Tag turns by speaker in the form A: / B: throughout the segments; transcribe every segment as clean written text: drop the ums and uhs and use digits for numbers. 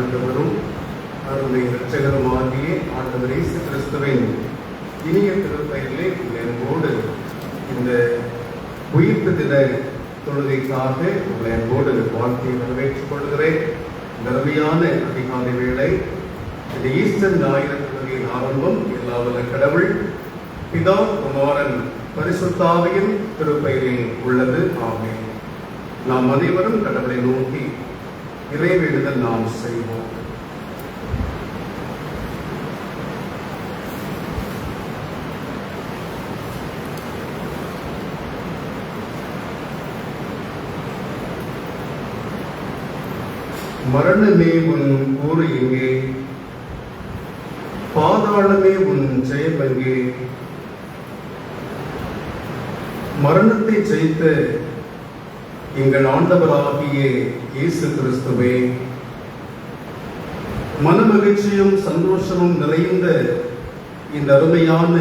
A: ஆண்டவரும் அருமை இரட்சகருமாகிய ஆண்டவர் இயேசு கிறிஸ்துவின் இனிய திருப்பெயரிலே அன்போடு இந்த உயிர்ப்பு தின தொழுகைக்காக உங்களை அன்போடு வாழ்க்கையை நிறைவேற்றிக் கொள்கிறேன். அருமையான அதிகாலை வேளை, இந்த ஈஸ்டர் ஞாயிறு தொழுகையின் ஆரம்பம் எல்லா வல்ல கடவுள் பிதா குமாரன் பரிசுத்தாவியின் திருப்பெயரில் உள்ளது. ஆமென். நாம் அனைவரும் கடவுளை நோக்கி இறைவேண்டுதல் நாம் செய்வோம். மரணமே உன் கூறு எங்கே, பாதாளமே உன் ஜெயம் எங்கே? மரணத்தை ஜெயித்த எங்கள் ஆண்டவராகிய இயேசு கிறிஸ்துவே, மனமகிழ்ச்சியும் சந்தோஷமும் நிறைந்த இந்த அருமையான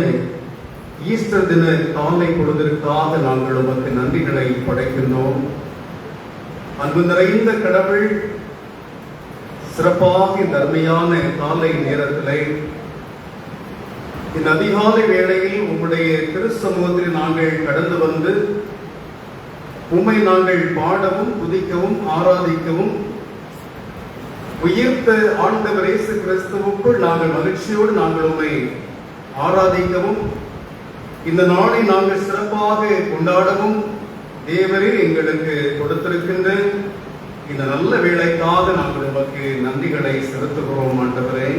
A: ஈஸ்டர் தின காலை பொழுதிற்காக நாங்கள் உமக்கு நன்றிகளை படைக்கின்றோம். அன்பு நிறைந்த கடவுள், சிறப்பாக இந்த அருமையான காலை நேரத்திலே, இந்த அதிகாலை வேளையில் உம்முடைய திரு சமூகத்தில் நாங்கள் கடந்து வந்து உம்மை நாங்கள் பாடவும் துதிக்கவும் ஆராதிக்கவும், உயிர்த்த ஆண்டவர் இயேசு கிறிஸ்துவுக்குள் நாங்கள் மகிழ்ச்சியோடு நாங்கள் உம்மை ஆராதிக்கவும், இந்த நாளை நாங்கள் சிறப்பாக கொண்டாடவும் தேவரீர் எங்களுக்கு கொடுத்திருக்கின்ற இந்த நல்ல வேளைக்காக நாங்கள் உமக்கு நன்றிகளை செலுத்துகிறோம். ஆண்டவரே,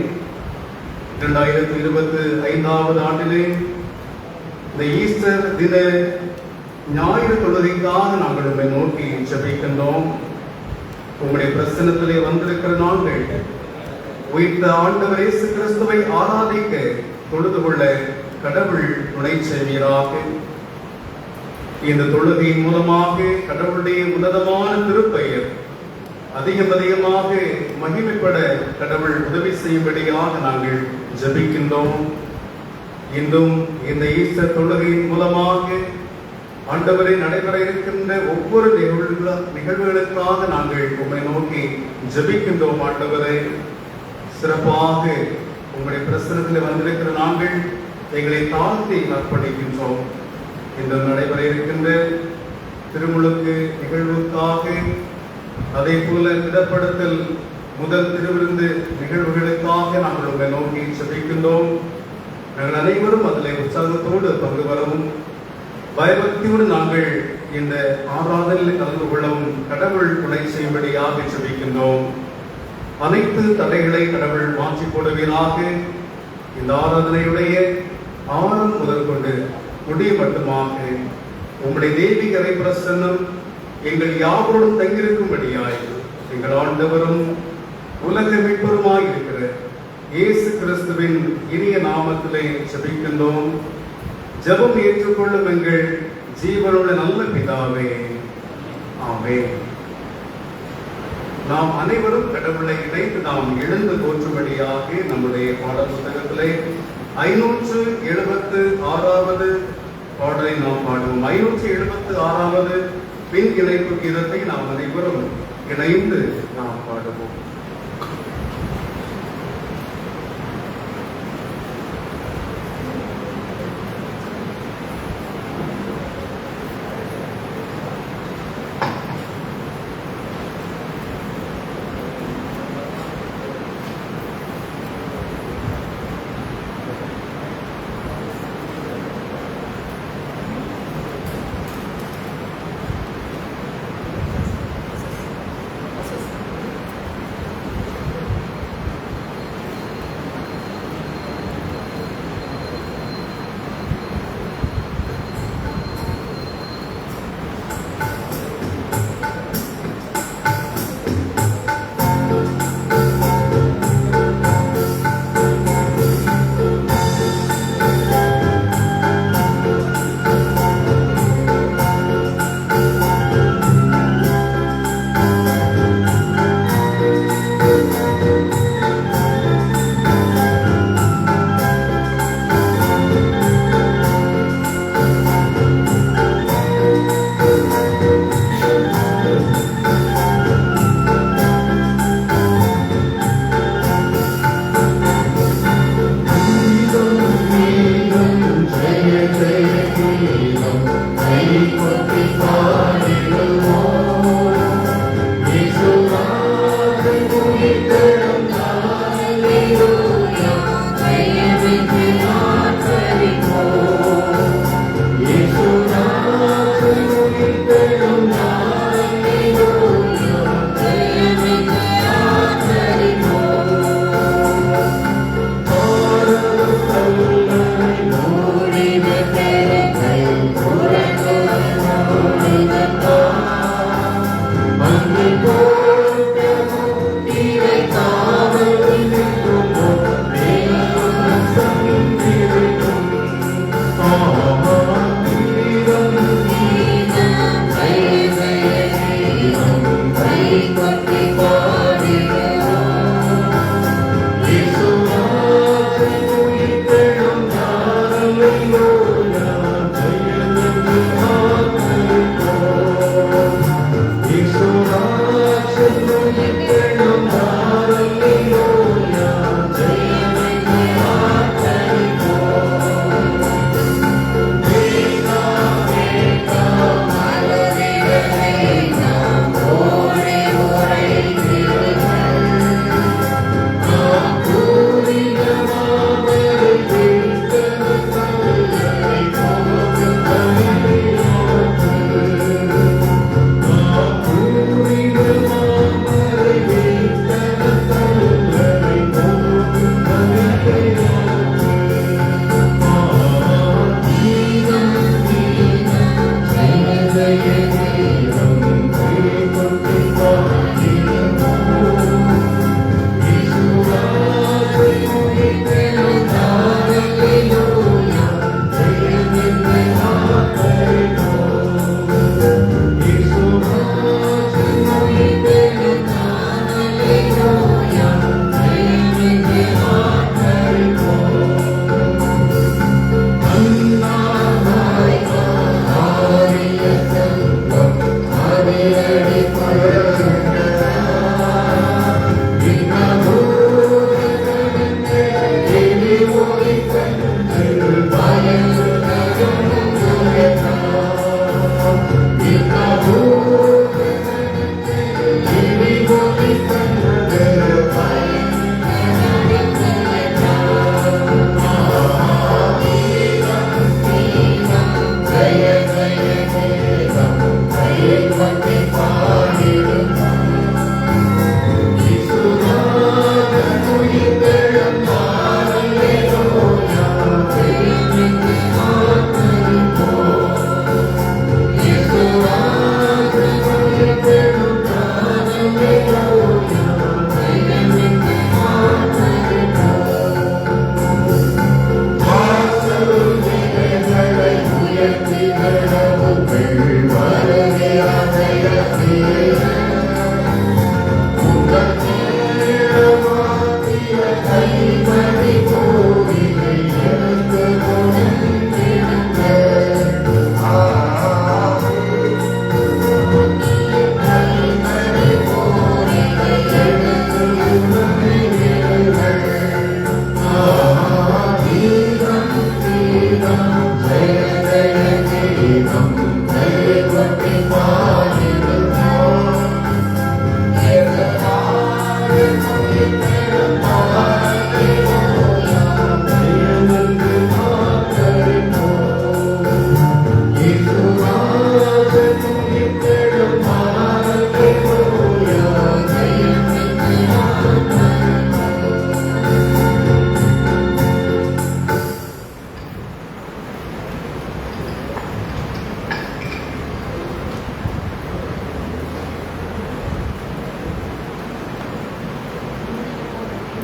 A: 2025 ஆண்டிலே இந்த ஈஸ்டர் தின ஞாயிறு தொழுகைக்காக நாங்கள் உம்மை நோக்கி ஜெபிக்கின்றோம். உங்களுடைய பிரசன்னத்திலே வந்திருக்கிற நாங்கள் உயிர்த்த ஆண்டவர் இயேசு கிறிஸ்துவை ஆராதிக்க தொழுது கொள்ள கடவுள் துணை செய்வீராக. இந்த தொழுகையின் மூலமாக கடவுளுடைய உன்னதமான திருப்பெயர் அதிகமாக மகிமைப்பட கடவுள் உதவி செய்யும்படியாக நாங்கள் ஜெபிக்கின்றோம். இன்றும் இந்த ஈஸ்டர் தொழுகையின் மூலமாக ஆண்டவரை நடைபெற இருக்கின்ற ஒவ்வொரு நிகழ்வுகளுக்காக நாங்கள் உம்மை நோக்கி ஜெபிக்கின்றோம். ஆண்டவரை, சிறப்பாக உங்களுடைய பிரசனத்தில் வந்திருக்கிற நாங்கள் எங்களை தாழ்த்தி அர்ப்பணிக்கின்றோம். இன்று நடைபெற இருக்கின்ற திருமுழுக்கு நிகழ்வுக்காக, அதே போல திடப்படுத்தல் முதல் திருவிருந்து நிகழ்வுகளுக்காக நாங்கள் உங்களை நோக்கி ஜெபிக்கின்றோம். நாங்கள் அனைவரும் அதில் உற்சாகத்தோடு பங்கு வரவும், பயபக்தியோடு நாங்கள் இந்த ஆராதனையில் கலந்து கொள்ளவும் கடவுள் துணை செய்யும்படியாக ஜெபிக்கின்றோம். அனைத்து தடைகளை கடவுள் மாற்றி போடுவீராக. இந்த ஆராதனையுடைய ஆரம் முதல் கொண்டு முடிய மட்டுமாக உம்முடைய தெய்வீக பிரசன்னம் எங்கள் யாவரோடும் தங்கியிருக்கும்படியாய் எங்கள் ஆண்டவரும் உலக மீட்பருமாய் இருக்கிற இயேசு கிறிஸ்துவின் இனிய நாமத்திலே ஜெபிக்கின்றோம். ஜெபம் ஏற்றுக்கொள்ளும் எங்கள் ஜீவனுள்ள நல்ல பிதாவே, ஆமென். நாம் அனைவரும் கடவுளை இணைத்து நாம் எழுந்து போற்றும்படியாக நம்முடைய பாட புத்தகத்திலே 576வது பாடலை நாம் பாடுவோம். 576வது பின் இணைப்பு கீதத்தை நாம் அனைவரும் இணைந்து நாம் பாடுவோம்.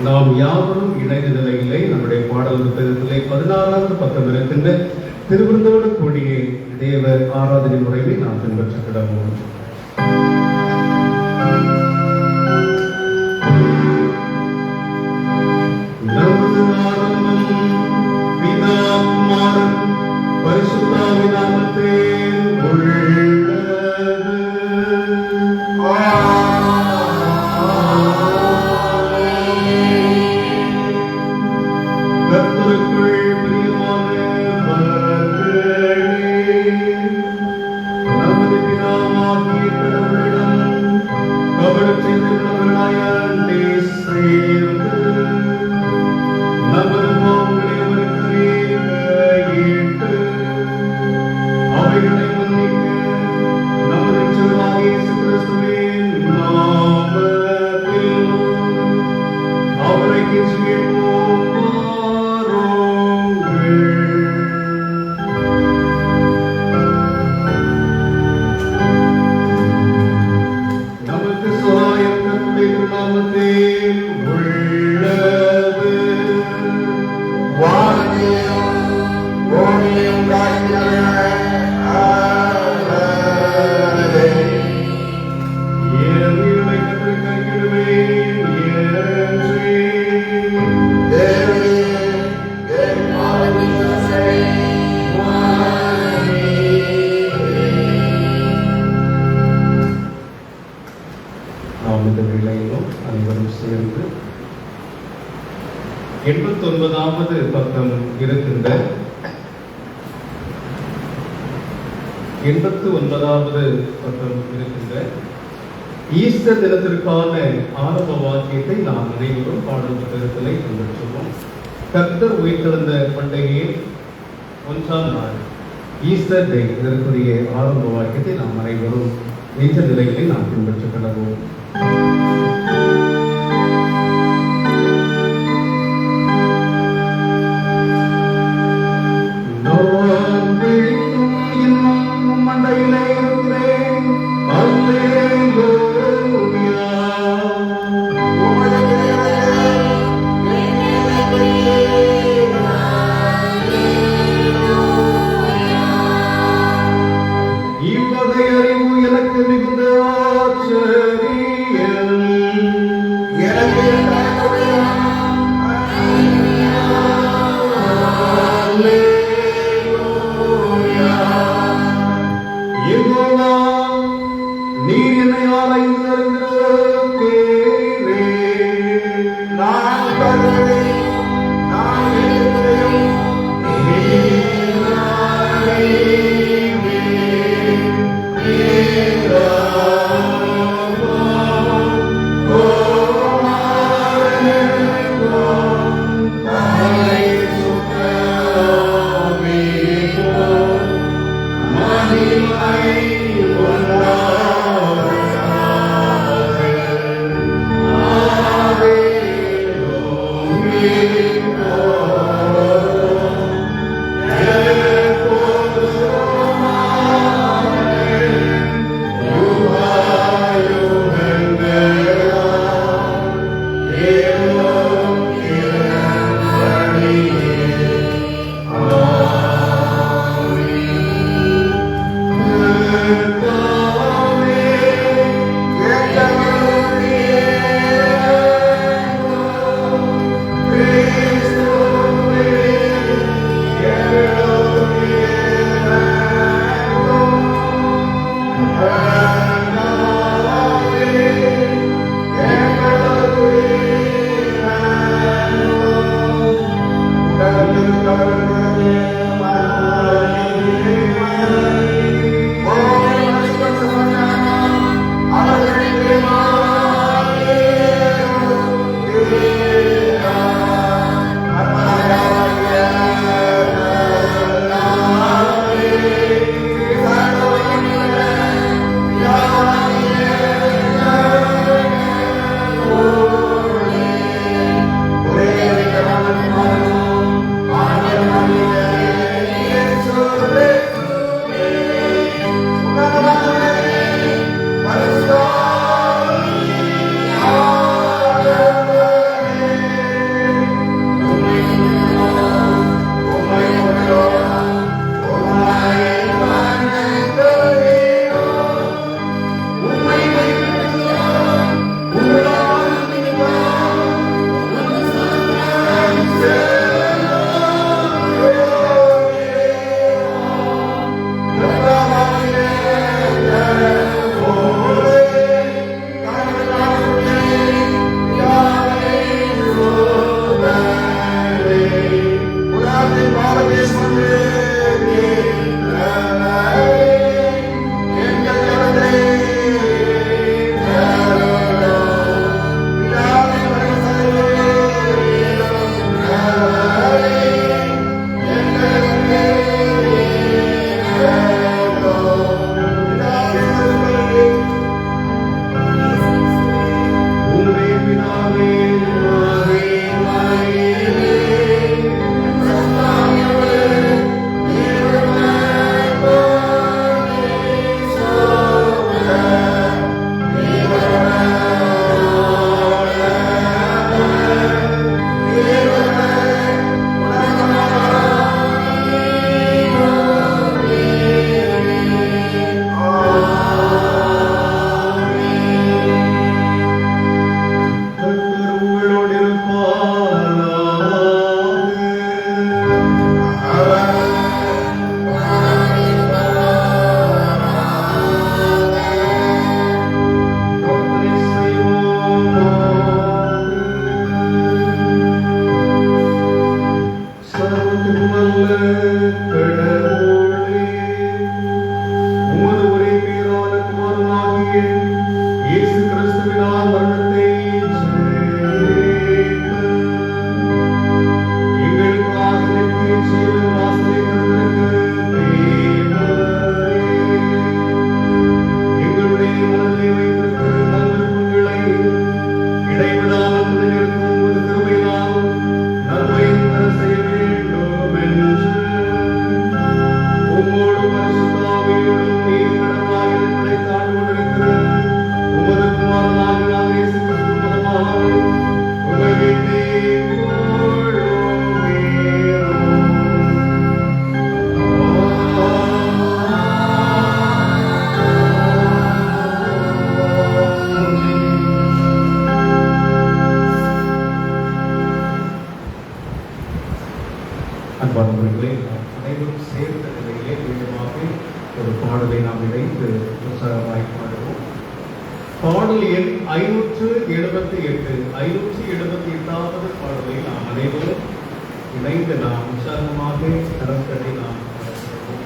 A: நாம் யாவரும் இணைந்த நிலையிலே நம்முடைய பாடல் புத்தகத்திலே 16வது பக்கம் இருக்கின்ற திருவிருந்தோடு கூடிய தேவ ஆராதனை முறையை நாம் பின்பற்ற கிடவோம். நமது ஆரம்பம் பிதா குமாரன் பரிசுத்தாவின் நாமத்தில் உள்ளது. கர்த்தருக்குள் பிரியமானவர்களே, நமது பிதாவாகிய கடவுளிடம் கபடம் செய்துள்ளவர்களாய் அண்டை சேர்ந்து நமது பாவங்களை அவருக்கு ஈட்டு அவைகளை மன்னிக்க நமது ரட்சகராகிய இயேசு கிறிஸ்துவின் நாமத்தில் அவரை கெஞ்சுகிறோம். நமக்கு சகாயம் கர்த்தருடைய நாமத்தில் உள்ளது. ஏழைகளை கர்த்தருக்கு கையிடுவேன் என்றே. நாம் இந்த வேளையிலும் அனைவரும் சேர்ந்து 89வது பக்கம் இருக்கின்ற 89வது பக்கம் இருக்கின்ற ஈஸ்டர் தினத்திற்கான ஆரம்ப வாக்கியத்தை நாம் அனைவரும் பாடல் புத்தகத்திலே பின்பற்றுவோம். கர்த்தர் உயிர்த்தெழுந்த பண்டிகையில் 1ஆம் நாள் ஈஸ்டர் டே இதற்குரிய ஆரம்ப வாக்கியத்தை நாம் அனைவரும் என்ற நிலைகளை நாம் பின்பற்றிக் கொள்வோம். மண்டையிலே இருக்கிறேன். அல்லேலூயா. இவ்வகை அறிவு எனக்கு மிகுந்த ஆச்சரியம். அனைவரும் சேர்ந்த நிலையிலே மீண்டுமாக ஒரு பாடலை நாம் இணைந்து உற்சாகமாய் பாடுவோம். பாடல் எண் 578 578வது பாடலை நாம் அனைவரும் இணைந்து நாம் உற்சாகமாக கரங்களை நாம் பாடுவோம்.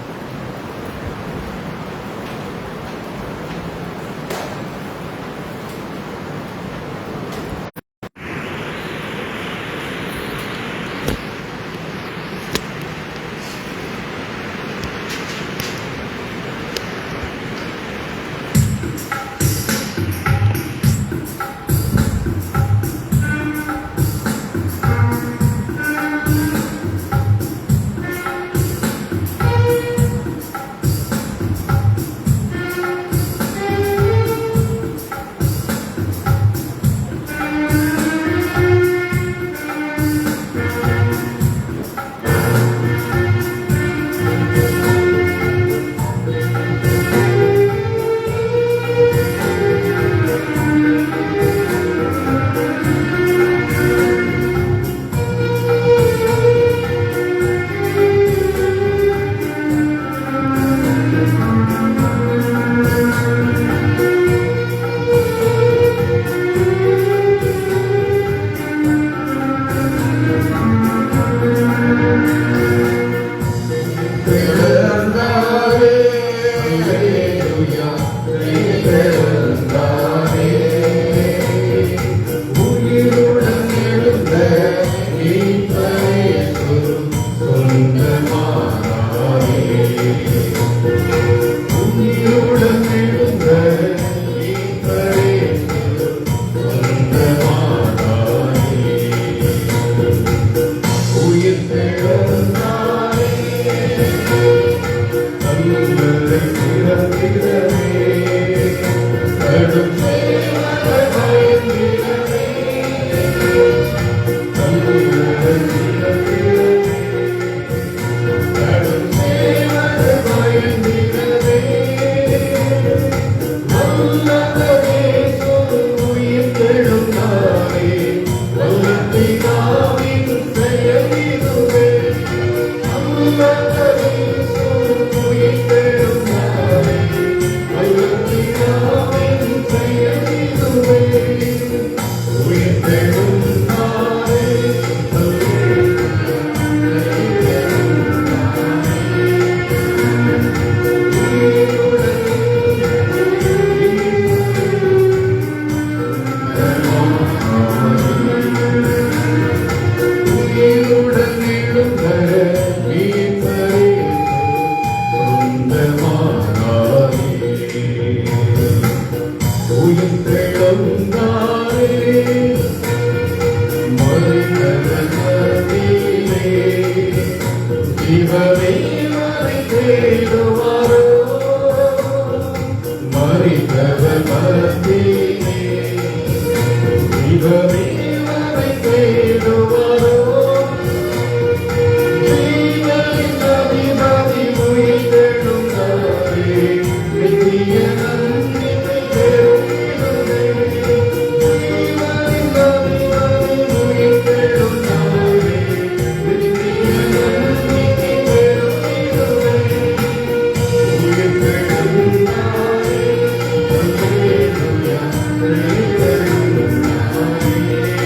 B: Hallelujah.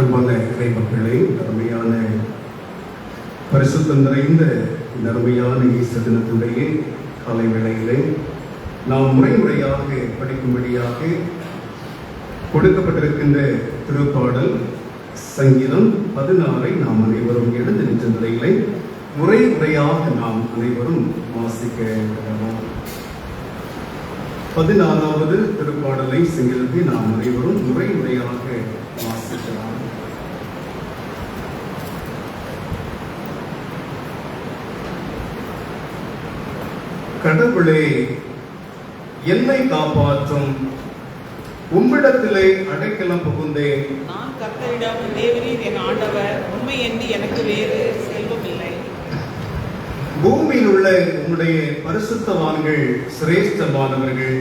A: அன்பான இறை மக்களே, அருமையான பரிசுத்தம் நிறைந்த இந்த அருமையான ஈஸ்டர் தினத்துடைய காலை வேளையிலே நாம் முறையாக படிக்கும்படியாக கொடுக்கப்பட்டிருக்கின்ற திருப்பாடல் சங்கீதம் 16 நாம் அனைவரும் எழுந்து நின்ற நிலையிலே முறையாக நாம் அனைவரும் வாசிக்க கடவோம். 16வது திருப்பாடலை சங்கீதத்தை நாம் அனைவரும் முறையாக வாசிக்கலாம். கடவுளே, என்னை காப்பாற்றும், உம்மிடத்திலே அடைக்கலம் புகுந்தேன்.
B: நான் கர்த்தரிடம், தேவரீர் என் ஆண்டவர், உண்மை என்று எனக்கு வேறு செல்வம் இல்லை.
A: பூமியில் உள்ள உம்முடைய பரிசுத்தவான்கள் சிரேஷ்டமானவர்கள்,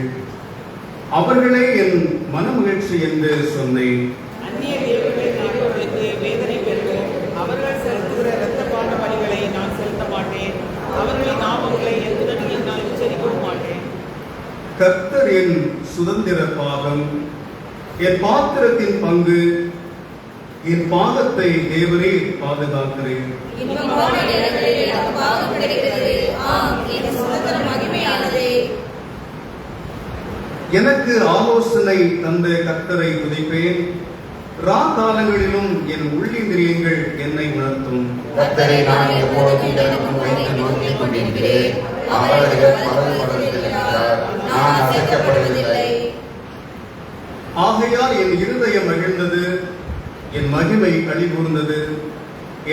A: அவர்களே என் மனமகிழ்ச்சி என்று சொன்னேன்.
B: அந்நிய தேவர்களை நாடுகளுக்கு வேதனை பெறுவோம். அவர்கள் செலுத்துகிற இரத்தப்பான பலிகளை நான் செலுத்த மாட்டேன். அவர்களின் நாமங்களை எதுடன் நான் உச்சரிக்கவும் மாட்டேன்.
A: கர்த்தர் என் சுதந்திர பாகம், என் பாத்திரத்தின் பங்கு, என் பாகத்தை தேவரே பாதுகாக்கிறேன். எனக்கு ஆலோசனை தந்த கர்த்தரை துதிப்பேன். காலங்களிலும் என் உள்ளிந்திரியங்கள் என்னை உணர்த்தும்.
C: கர்த்தரை நான் எப்பொழுதும் எனக்கும் வைத்து நோக்கிக் கொண்டிருக்கிறேன். அவர் நான் அசைக்கப்படுவதில்லை.
A: ஆகையால் என் இருதயம் மகிழ்ந்தது, என் மகிமை களிகூர்ந்தது,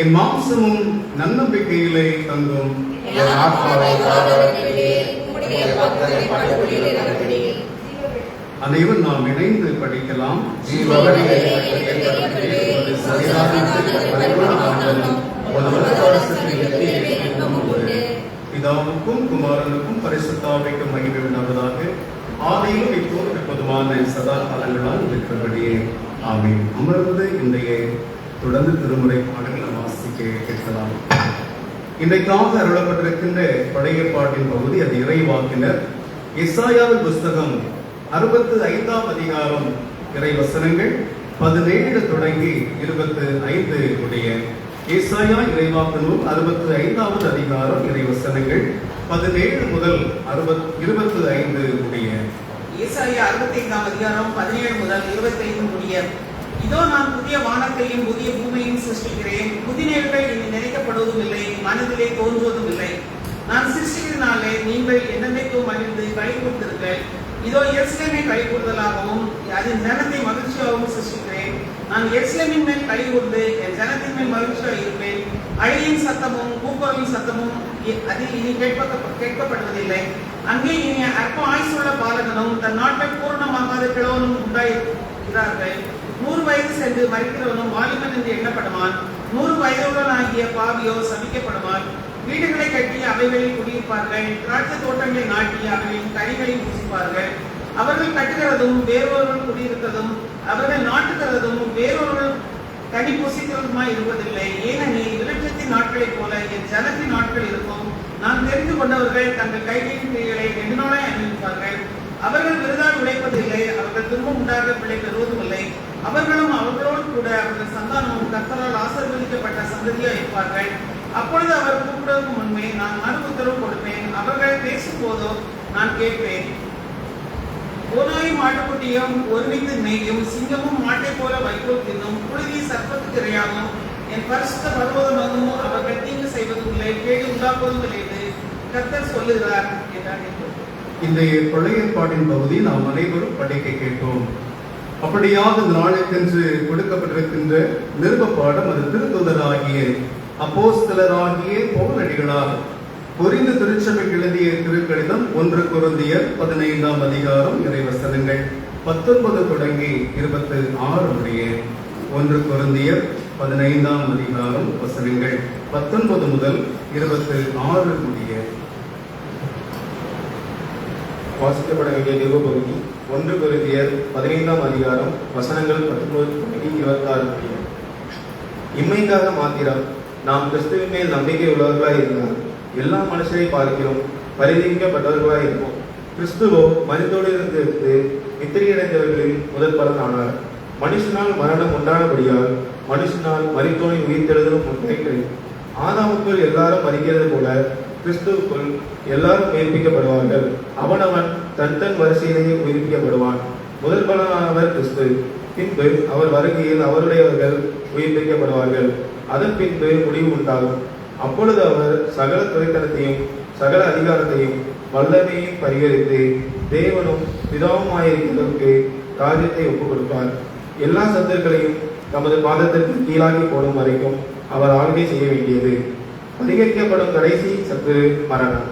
A: என் மாம்சமும் நன்னம்பிக்கையிலே தங்கும்.
C: என் ஆத்மாவை காவலத்திலே உம்முடைய பக்தரை படுகொலியிலே நடத்தினீர்.
A: அனைவரும் நாம் இணைந்து படிக்கலாம். பிதாவுக்கும் குமாரனுக்கும் பரிசுத்த ஆவிக்கும் மகிமை உண்டாவதாக. ஆதியிலும் இப்போது எப்போதுமான சதா காலங்களால் இருக்கிறபடியே ஆமென். அமர்ந்து இன்றைய தொடர்ந்து திருமுறை பாடங்களை வாசிக்க கேட்கலாம். இன்றைக்காக அருளப்பட்டிருக்கின்ற பழைய பாட்டின் பகுதி அது இறைவாக்கினர் எசாயாவின் புஸ்தகம் 65ஆம் அதிகாரம் இறை வசனங்கள் 17 தொடங்கி 25 உடைய. ஏசாயா இறைவாக்கு நூல் 65வது அதிகாரம் இறை வசனங்கள் 17 முதல் 25 உடைய.
B: ஏசாயா 65ஆம் அதிகாரம் 17 முதல் 25 முடிய. இதோ நான் புதிய வானத்தையும் புதிய பூமியையும் சிருஷ்டிக்கிறேன். புதினேர்கள் இனி நினைக்கப்படுவதும் இல்லை, மனதிலே தோன்றுவதும் இல்லை. நான் சிருஷ்டிக்கிறனாலே நீங்கள் என்னென்னைக்கும் மகிழ்ந்து களி கொடுத்திருங்கள். இதோ எருசலேமை களி கூறுதலாகவும் அதன் ஜனத்தை மகிழ்ச்சியாகவும் சிருஷ்டிக்கிறேன். நான் எருசலேமின் மேல் களி கூர்ந்து என் ஜனத்தின் மேல் மகிழ்ச்சியாக இருப்பேன். அழியின் சத்தமும் கூக்குரலின் சத்தமும் அதில் இனி கேட்கப்படுவதில்லை. அங்கே இனி அற்ப ஆயுசுள்ள பாலகனும் தன் நாட்டை பூர்ணமாகாத கிழவனும் உண்டாயிருக்கிறார்கள். 100 வயது சென்று மறிக்கிறவனும் வாலிபன் என்று எண்ணப்படுவான். 100 வயதுள்ளவனாகிய பாவியோ சபிக்கப்படுவான். வீடுகளை கட்டி அவைகளில் குடியிருப்பார்கள். திராட்சை தோட்டங்களை நாட்டி அவைகளின் கனிகளில் பூசிப்பார்கள். அவர்கள் கட்டுகிறதும் வேறொருவர்கள் குடியிருக்கிறதும் அவர்கள் நாட்டுகிறதும் வேறொருவர்கள் கனி பூசிக்கிறதுமாய் இருப்பதில்லை. ஏனெனில் விருட்சத்தின் நாட்களைப் போல என் ஜனத்தின் நாட்கள் இருக்கும். நான் தெரிந்து கொண்டவர்கள் தங்கள் கைகளின் கைகளை நெடுநாளாய் அணிவிப்பார்கள். அவர்கள் விருதால் உழைப்பதில்லை. அவர்கள் துன்பம் உண்டாக பிள்ளை பெறுவதும் இல்லை. அவர்களும் அவர்களோடு கூட அவர்கள் சந்தானமும் கர்த்தரால் ஆசீர்வதிக்கப்பட்ட சந்ததியாக இருப்பார்கள். அப்பொழுது அவர் கூப்பிடுவதற்கு முன்பே நான் மறு உத்தரவு கொடுப்பேன். அவர்கள் பேசும் போதோ நான் கேட்பேன். ஓநாயும் ஆட்டுக்குட்டியும் ஒருமித்து மேயும், சிங்கமும் மாட்டை போல வைக்கோல் தின்னும், புழுதி சர்ப்பத்துக்கு இரையாகும். என் பரிசுத்த பர்வதமும் அவர்கள் தீங்கு செய்வதும் இல்லை, கேடு உண்டாக்குவதும் இல்லை என்று கர்த்தர் சொல்லுகிறார் என்றார்.
A: இந்த பழைய பாட்டின் பகுதி நாம் அனைவரும் படிக்க கேட்டோம். அப்படியாக இந்த நாளுக்கென்று கொடுக்கப்பட்டிருக்கின்ற நிருப பாடம் அது திருத்தூதராகிய அப்போஸ்தலராகிய பவுலடிகளார் புரிந்து திருச்சபைக்கு எழுதிய திருக்கடிதம் 1 கொரிந்தியர் 15ஆம் அதிகாரம் இறைவசனங்கள் 19 தொடங்கி 26 உடைய. 1 கொரிந்தியர் 15ஆம் அதிகாரம் வசனங்கள் 19 முதல் 26 உடைய.
D: வாசிக்கப்பட வேண்டிய நிருப பகுதி 1 கொரிந்தியர் 15ஆம் அதிகாரம் வசனங்கள் 19 தொடங்கி 26 உடைய. இம்மைக்காக மாத்திரம் நாம் கிறிஸ்துவின் மேல் நம்பிக்கை உள்ளவர்களாய் இருந்தால் எல்லா மனுஷரை பார்க்கிறோம் பரிதவிக்கப்பட்டவர்களாய் இருப்போம். கிறிஸ்துவோ மனிதோடு இருந்து நித்திரையடைந்தவர்களில் முதல் பலன் ஆனார். மனுஷனால் மரணம் உண்டானபடியால் மனுஷனால் மரித்தோனை உயிர்த்தெழுதலும் உண்டாயிற்று. ஆதாமுக்குள் எல்லாரும் மரிக்கிறது போல கிறிஸ்துவுக்குள் எல்லாரும் உயிர்ப்பிக்கப்படுவார்கள். அவனவன் தன் வரிசையிலேயே உயிர்ப்பிக்கப்படுவான். முதல் பலனானவர் கிறிஸ்து. பின்பு அவர் வருகையில் அவருடையவர்கள் உயிர்ப்பிக்கப்படுவார்கள். அதன் பின்பு முடிவு உண்டாகும். அப்பொழுது அவர் சகல துறைத்தனத்தையும் சகல அதிகாரத்தையும் வல்லமையும் பரிகரித்து தேவனும் பிதாவுமாயிருக்கிறதற்கு காரியத்தை ஒப்புக் கொடுப்பார். எல்லா சத்துருக்களையும் தமது பாதத்திற்கு கீழாக்கி போடும் வரைக்கும் அவர் ஆளுகை செய்ய வேண்டியது. பரிகரிக்கப்படும் கடைசி சத்துரு மரணம்.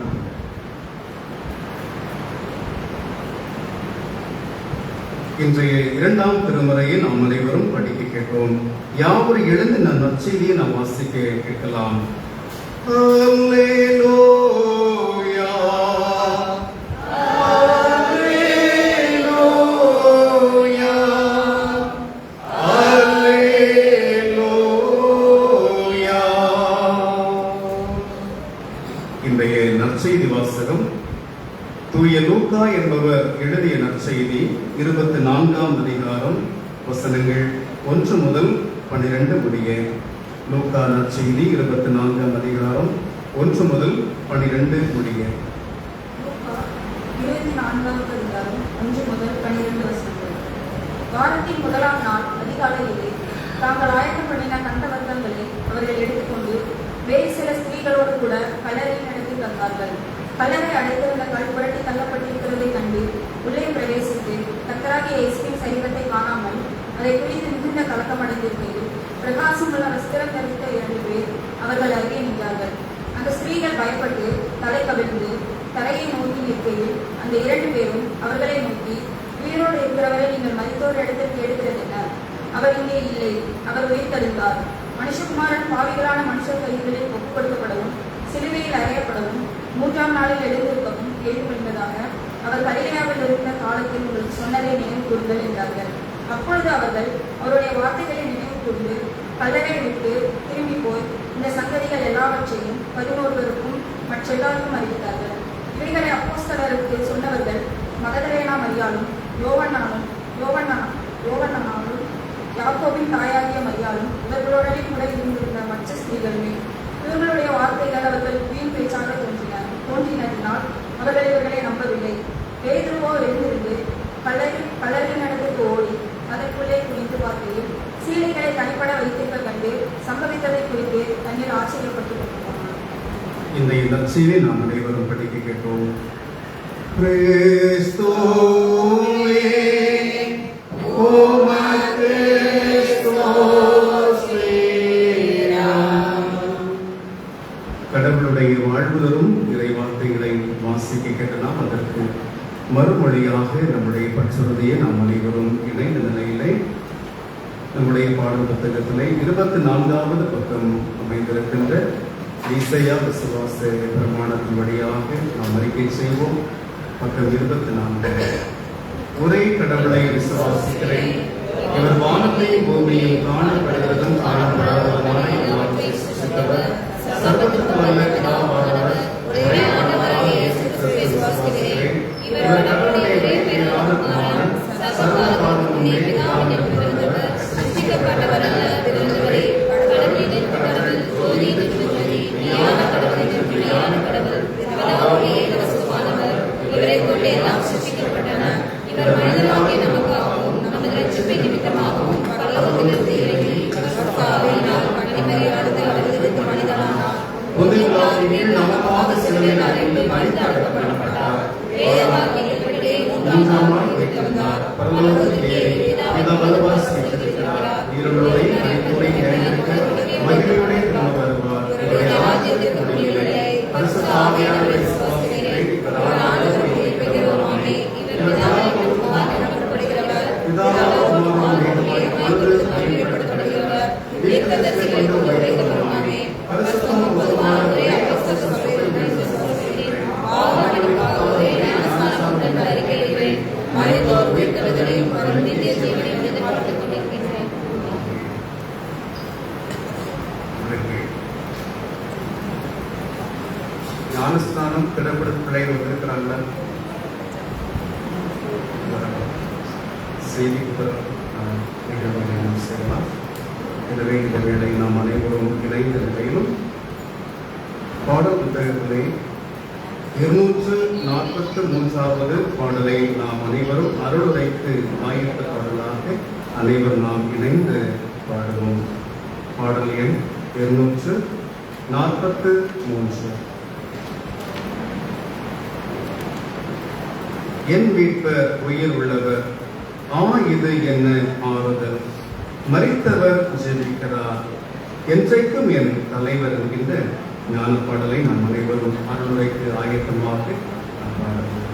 A: இன்றைய இரண்டாம் திருமுறையை நாம் அனைவரும் படிக்க கேட்போம். யாவரும் எழுந்து நம் நற்செய்தியை நாம் வாசிக்க கேட்கலாம். அல்லேலூயா, அல்லேலூயா, அல்லேலூயா. இன்றைய நற்செய்தி வாசகம் தூய லூக்கா என்பவர் எழுதிய நற்செய்தி 24ஆம் அதிகாரம் வசனங்கள் 1 முதல் 12 முடிய. லூக்கா நற்செய்தி 24ஆம் அதிகாரம் 1 முதல் 12 முடிய.
E: லூக்கா 24ஆவது அதிகாரம் 1 முதல் 12 வசனங்கள். வாரத்தின் முதலாம் நாள் அதிகாலையிலே தாங்கள் ஆயத்தம் பண்ணின கண்டவர்த்தங்களை அவர்கள் எடுத்துக்கொண்டு வேறு சில ஸ்திரீகளோடு கூட கல்லறையில் நடத்தி தந்தார்கள். கல்லறை அடைத்திருந்த கல் புரட்டி தள்ளப்பட்டிருக்கிறதை கண்டு உள்ளே பிரவேசித்து கர்த்தராகிய இயேசுவின் சரீரத்தை காணாமல் அதை குறித்து மிகுந்த கலக்கமடைந்திருக்கையில் பிரகாசமுள்ள வஸ்திரம் தரித்த 2 பேர் அவர்கள் அருகே நின்றார்கள். அந்த ஸ்திரீகள் பயப்பட்டு தலை கவிழ்ந்து தரையை நோக்கி நிற்கையில் அந்த 2 பேரும் அவர்களை நோக்கி, உயிரோடு இருக்கிறவரை நீங்கள் மரித்தோர் இடத்தில் தேடுகிறது என்ன? அவர் இங்கே இல்லை, அவர் உயிர்த்தெழுந்தார். மனுஷகுமாரன் பாவிகளான மனுஷர் கைகளில் ஒப்புக் கொடுக்கப்படவும் சிலுவையில் அறையப்படவும் 3ஆம் நாளில் எழுந்திருக்கவும் கேள்விப்பட்டதாக அவர் கலிலேயாவில் இருந்த காலத்தில் உங்களுக்கு சொன்னதை நினைவு கூறுங்கள் என்றார்கள். அப்பொழுது அவர்கள் அவருடைய வார்த்தைகளை நினைவு கூர்ந்து கல்லறை விட்டு திரும்பி போய் இந்த சங்கதிகள் எல்லாவற்றையும் 11 பேருக்கும் மற்றெல்லாருக்கும் அறிவித்தார்கள். இவைகளை அப்போஸ்தலருக்கு சொன்னவர்கள் மகதலேனா மரியாளும் யோவன்னாலும் யாக்கோபின் தாயாகிய மரியாளும் இவர்களுடனே கூட இருந்திருந்த மற்ற ஸ்திரீகளுமே. இவர்களுடைய வார்த்தைகள் அவர்கள் வீண் பேச்சாக தோன்றினதினால் அவர்கள் இவர்களை நம்பவில்லை. பேதுருவோ எழுந்திருந்து கல்லறையின் இடத்துக்கு ஓடி அதற்குள்ளே குனிந்து பார்க்கையில் சீலைகளை தனிப்பட வைத்திருக்க கண்டு சம்பவித்ததை குறித்து தன்னில் ஆச்சரியப்பட்டு கொண்டிருந்தார்.
A: இந்த நற்செய்தியை நாம் அனைவரும் படிக்க கேட்போம். கிறிஸ்துவே உமக்கு கடவுளுடைய வாழ்வு தரும் இறை வார்த்தைகளை வாசிக்க கேட்டலாம். அதற்கு மறுமொழியாக நம்முடைய பற்றுறுதியை நாம் அனைவரும் இணைந்த நிலையிலே நம்முடைய பாடல் புத்தகத்திலே 24வது பக்கம் அமைந்திருக்கின்ற ஈசையா விசுவாச பிரமாணத்தின் வழியாக நாம் அறிக்கை செய்வோம். பக்கம் 24. ஒரே கடவுளை விசுவாசிக்கிறேன். இவர் வானத்தையும் பூமியையும் காணப்படுகிறதும் காணப்படாததுமான சர்வத்திற்கு வல்ல பிதாவானவர் ஒரே ஆண்டவராகிய இயேசு கிறிஸ்துவை விசுவாசிக்கிறேன். இவர் கடவுளுடைய ஒரே குமாரன், சர்வ காலமும் முன்னே பிதாவிடம் பிறந்தவர், சிருஷ்டிக்கப்பட்டவர் அல்ல, பிறந்தவரே, கடவுளின் கடவுள், ஜோதியின் ஜோதி, மெய்யான கடவுளின் மெய்யான கடவுள், பிதாவாகிய ஏகவசமானவர். இவரை கொண்டு எல்லாம் சிருஷ்டிக்கப்பட்டன. இவர் மனிதனாகிய நமக்காகவும் நமது ரட்சிப்பை நிமித்தமாகவும் பரலோகத்திலிருந்து இறங்கி கர்த்தாவினால் கன்னிமரியாளிடத்தில் அவதரித்து மனிதனானார். பொதுவாக நமக்காக சிலுவையில் அறைந்து மரித்து அடக்கப்பட்டார். வேதவாக்கியத்தின்படியே 3ஆம் நாள் உயிர்த்தெழுந்தார். பரலோகத்திற்கு ஏறி பிதா வலதுபார்த்திருக்கிறார். இருளோரை மனிதரை நிறைந்திருக்க மகிமையோடே திரும்ப வருவார். இவருடைய ராஜ்யத்திற்கு முடிவில்லை. பரிசுத்த ஆவியானவரை விசுவாசிக்கிறேன். ஆண்டவரை உயிர்ப்பிக்கிறோம். ஆமென். இவர் பிதாவின் குமாரன் எனப்படுகிறவர். பிதாவும் குமாரனும் அறியப்படுகிறவர். தீர்க்கதரிசிகள் கொண்டு வைக்கிறோம். ஆமென். பரிசுத்தமும் பொதுவான ஒரே அப்போஸ்தல சபையில் விசுவாசிக்கிறேன். பாவமன்னிப்புக்காக ஒரே ஞானஸ்நானம் பெற்று அறிக்கையிடுகிறேன். மரித்தோர் உயிர்த்தெழுதலையும் வரும் நித்திய ஜீவனையும் எதிர்பார்த்துக் கொண்டிருக்கிறேன். ஞானஸ்தானம் கிடப்படும் பிள்ளைகள் இருக்கிறாங்க. செய்திக்கு நிகழ்வுகளை நாம் செய்யலாம். எனவே இந்த வேளை நாம் அனைவரும் இணைந்த நிலையிலும் பாடல் புத்தகத்திலே 243வது பாடலை நாம் அனைவரும் அருளுரைக்கு ஆயத்த பாடலாக அனைவரும் நாம் இணைந்து பாடுவோம். பாடல் எண் 243. என் மீட்பர் உயிர் உள்ளவர், இது என்ன ஆறுதல், மரித்தவர் ஜெபிக்கிறார், என்றைக்கும் என் தலைவர் என்கின்ற ஞான பாடலை நாம் அனைவரும் அருளுரைக்கு ஆயத்தமாக பாடுவோம்.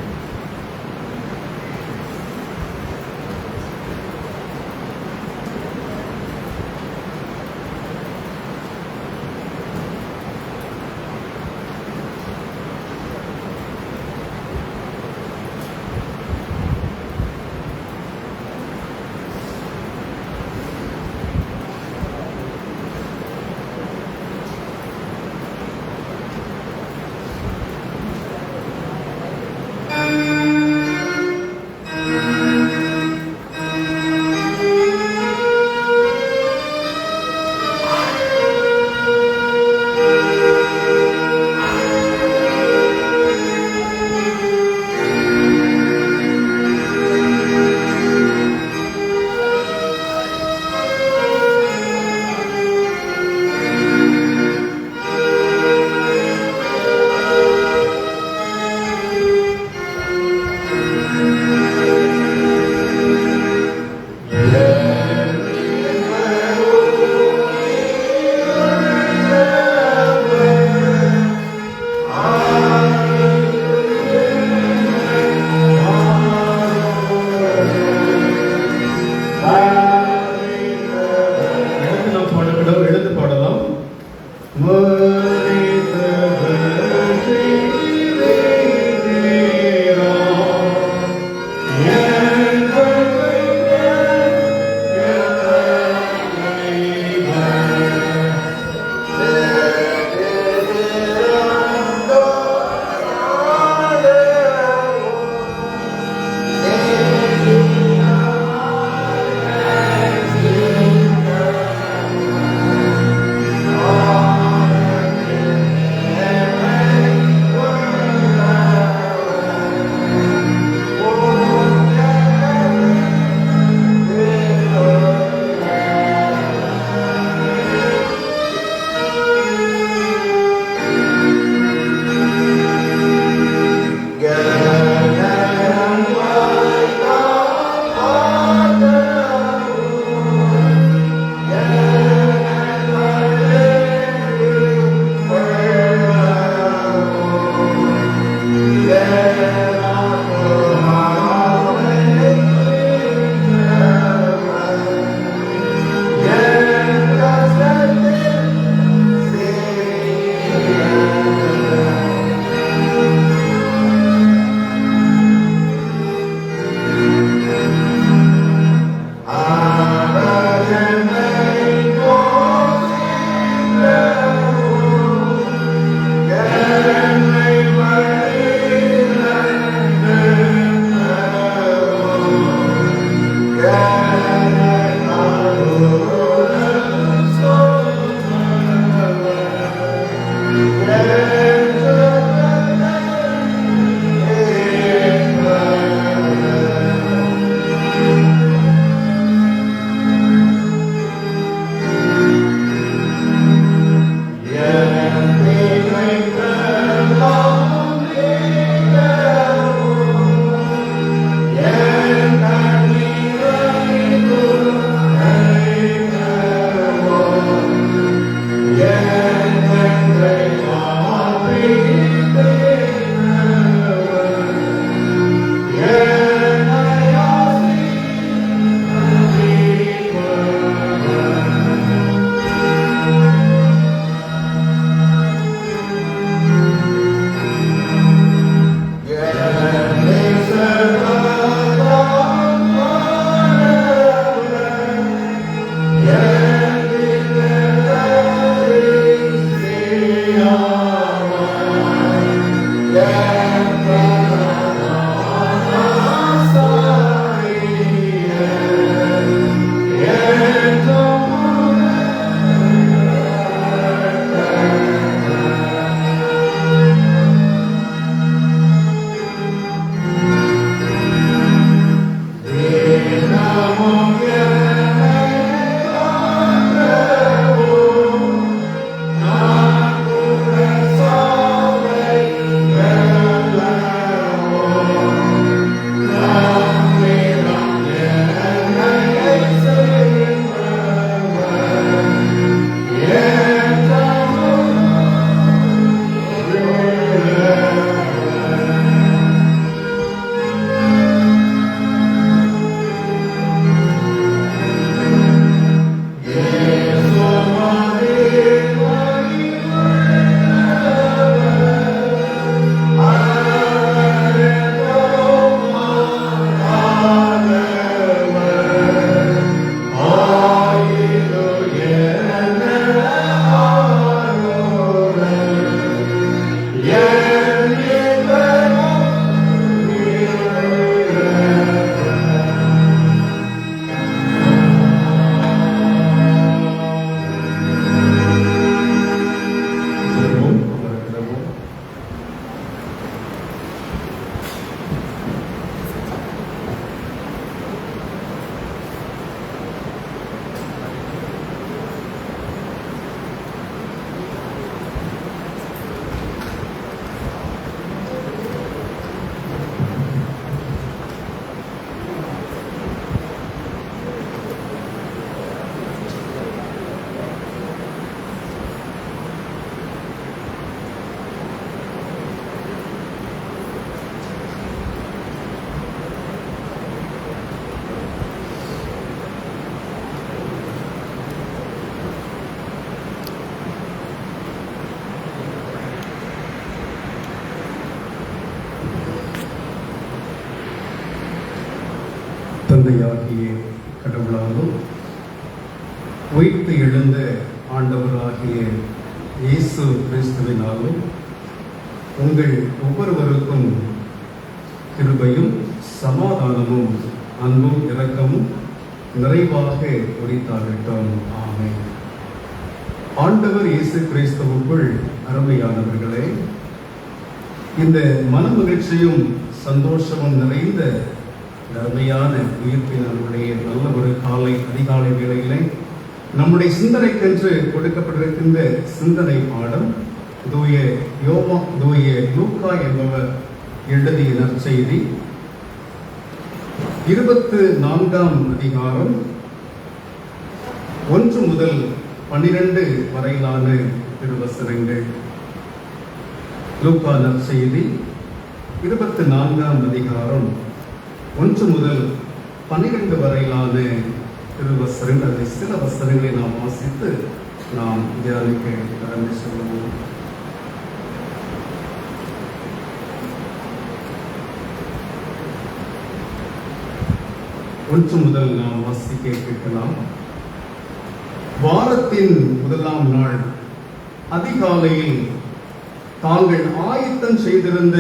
A: தந்தையாகிய கடவுளாலும் உயிர்த்து எழுந்த ஆண்டவராகிய இயேசு கிறிஸ்துவினாலும் உங்கள் ஒவ்வொருவருக்கும் கிருபையும் சமாதானமும் அன்பும் இரக்கமும் நிறைவாக உரித்தாகட்டும். ஆமென். ஆண்டவர் இயேசு கிறிஸ்துவுக்குள் அருமையானவர்களே, இந்த மனமகிழ்ச்சியும் சந்தோஷமும் நிறைந்த அருமையான உயிர்ப்பினுடைய நல்ல ஒரு அதிகாலை வேளையிலே நம்முடைய சிந்தனைக்கென்று கொடுக்கப்பட்டிருக்கின்ற சிந்தனை பாடம் தூய லூக்கா என்பவர் எழுதிய நற்செய்தி 24ஆம் அதிகாரம் 1 முதல் 12 வரையிலான திருவசனங்கள். லூக்கா நற்செய்தி 24ஆம் அதிகாரம் 1 முதல் 12 வரையிலான திருவசனங்கள். அதை சில வசனங்களை நாம் வாசித்து நாம் தியானிக்க கடந்து செல்வோம். ஒன்று முதல் நாம் வாசிக்க கேட்கலாம். வாரத்தின் முதலாம் நாள் அதிகாலையில் தாங்கள் ஆயத்தம் செய்திருந்த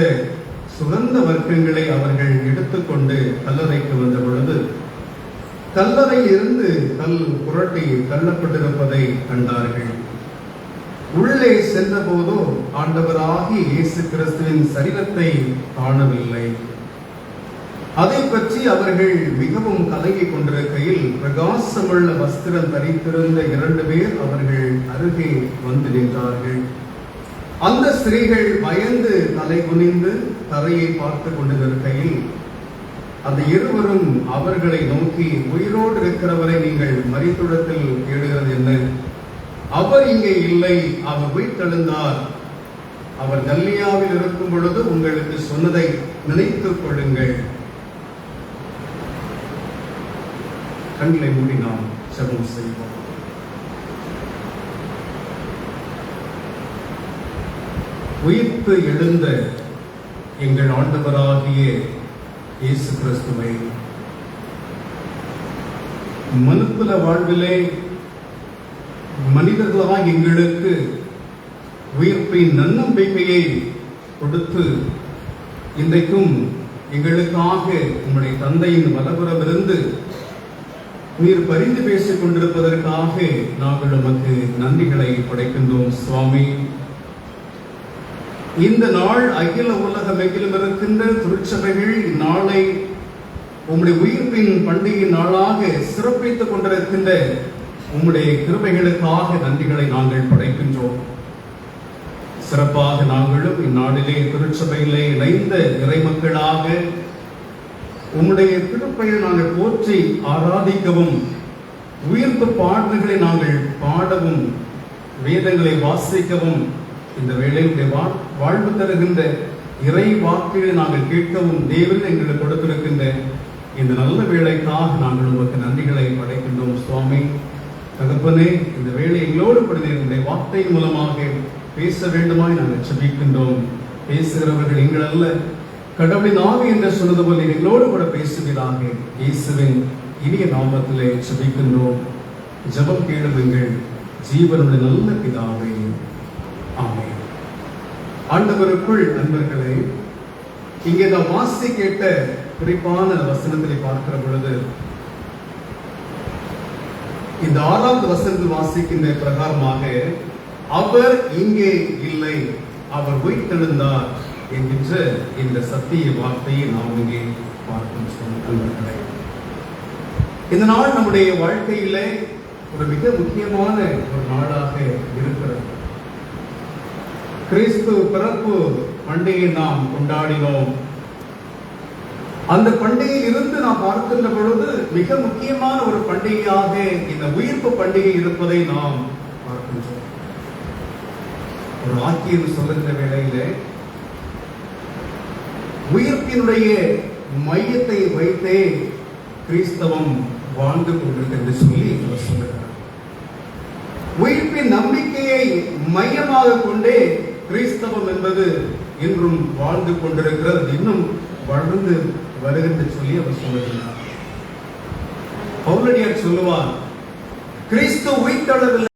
A: சுகந்த வர்க்கங்களை அவர்கள் எடுத்துக்கொண்டு கல்லறைக்கு வந்த பொழுது கல்லறையில் இருந்து கல் புரட்டி தள்ளப்பட்டிருப்பதை கண்டார்கள். உள்ளே சென்ற போதோ ஆண்டவராகிய இயேசு கிறிஸ்துவின் சரீரத்தை காணவில்லை. அதை பற்றி அவர்கள் மிகவும் கலங்கிக் கொண்டிருக்கையில் பிரகாசமுள்ள வஸ்திரம் தரித்திருந்த 2 பேர் அவர்கள் அருகே வந்து நின்றார்கள். அந்த ஸ்திரீகள் பயந்து தலை குனிந்து தரையை பார்த்து கொண்டிருக்கையில் அந்த இருவரும் அவர்களை நோக்கி, உயிரோடு இருக்கிறவரை நீங்கள் மரித்துடத்தில் தேடுகிறது என்ன? அவர் இங்கே இல்லை, அவர் உயிர்த்தெழுந்தார். அவர் கலிலேயாவில் இருக்கும் பொழுது உங்களுக்கு சொன்னதை நினைத்துக் கொள்ளுங்கள். கண்களை மூடி நாம் ஜெபம் செய்வோம். உயிர்த்து எழுந்த எங்கள் ஆண்டவராகிய இயேசு கிறிஸ்துவை மனுக்குல வாழ்விலே மனிதர்களாக எங்களுக்கு உயிர்ப்பின் நன்னம்பிக்கையை கொடுத்து இன்றைக்கும் எங்களுக்காக உம்முடைய தந்தையின் வலப்புறமிருந்து நீர் பரிந்து பேசிக் கொண்டிருப்பதற்காக நாங்கள் உமக்கு நன்றிகளை படைக்கின்றோம் சுவாமி. இந்த நாள் அகில உலகம் எங்கிலும் இருக்கின்ற திருச்சபைகள் இந்நாளை உம்முடைய உயிர்ப்பின் பண்டிகை நாளாக சிறப்பித்துக் கொண்டிருக்கின்ற உம்முடைய கிருபைகளுக்காக நன்றிகளை நாங்கள் படைக்கின்றோம். சிறப்பாக நாங்களும் இந்நாளிலே திருச்சபையிலே இணைந்த இறைமக்களாக உம்முடைய திருப்பெயரை நாங்கள் போற்றி ஆராதிக்கவும், உயிர்ப்பு பாடல்களை நாங்கள் பாடவும், வேதங்களை வாசிக்கவும், இந்த வேளையுடைய வாழ்வு தருகின்ற இறை வாக்குகளை நாங்கள் கேட்கவும் தேவன் எங்களுக்கு கொடுத்திருக்கின்ற இந்த நல்ல வேளைக்காக நாங்கள் உங்களுக்கு நன்றிகளை படைக்கின்றோம் சுவாமி. தகப்பனே, இந்த வேளை எங்களோடு படுகிற வார்த்தையின் மூலமாக பேச வேண்டுமாய் நாங்கள் செபிக்கின்றோம். பேசுகிறவர்கள் எங்கள் அல்ல, கடவுளின் ஆவி என்று சொன்னது போல எங்களோடு கூட பேசுவீராக. இயேசுவின் இனிய நாமத்திலே செபிக்கின்றோம். ஜெபம் கேளுங்கள் ஜீவனுடைய நல்ல பிதாவே. ஆமென். ஆண்டவருக்குள் அன்பர்களே, இங்கே நாம் வாசி கேட்ட குறிப்பான வசனத்திலே பார்க்கிற பொழுது இந்த 6வது வசனத்தில் வாசிக்கின்ற பிரகாரமாக அவர் இங்கே இல்லை, அவர் உயிர்த்தெழுந்தார் என்கின்ற இந்த சத்திய வார்த்தையை நாம் இங்கே பார்க்கின்றோம். அன்பர்களே, இந்த நாள் நம்முடைய வாழ்க்கையிலே ஒரு மிக முக்கியமான ஒரு நாளாக இருக்கிறது. கிறிஸ்து பிறப்பு பண்டிகை நாம் கொண்டாடினோம். அந்த பண்டிகையில் இருந்து நாம் பார்க்கின்ற பொழுது மிக முக்கியமான ஒரு பண்டிகையாக இந்த உயிர்ப்பு பண்டிகை இருப்பதை நாம் பார்க்கின்றோம். ஒரு ஆக்கியம் சொல்லுகிற வேளையிலே உயிர்ப்பினுடைய மையத்தை வைத்தே கிறிஸ்தவம் வாழ்ந்து கொண்டிருக்கிறது சொல்லி அவர் சொல்லுகிறார். உயிர்ப்பின் நம்பிக்கையை மையமாக கொண்டே கிறிஸ்தவம் என்பது இன்றும் வாழ்ந்து கொண்டிருக்கிறது, இன்னும் வளர்ந்து வருகிறது சொல்லி அவர் சொல்லுகிறார். பவுலடியார் சொல்லுவார், கிறிஸ்து உயிர்த்தெழவில்லை.